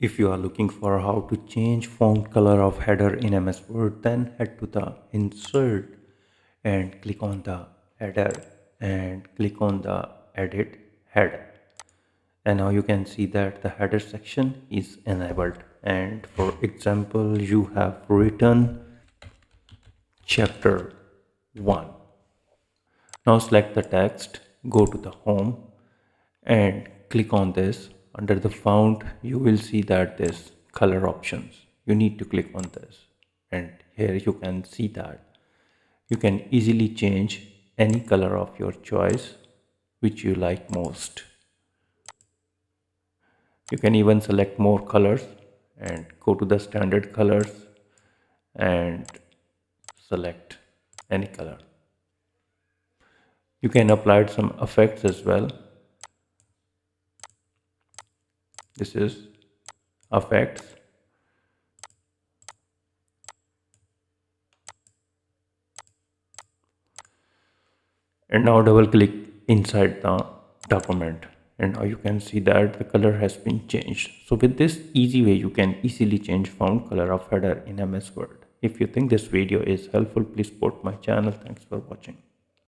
If you are looking for how to change font color of header in MS Word, then head to the insert and click on the header and click on the edit header. And now you can see that the header section is enabled. And for example, you have written chapter 1. Now select the text, go to the home and click on this. Under the font, you will see that this color options. You need to click on this. And here you can see that you can easily change any color of your choice which you like most. You can even select more colors and go to the standard colors and select any color. You can apply some effects as well. This is effects, and now double click inside the document, and now you can see that the color has been changed. So with this easy way you can easily change font color of header in MS Word. If you think this video is helpful, please support my channel. Thanks for watching.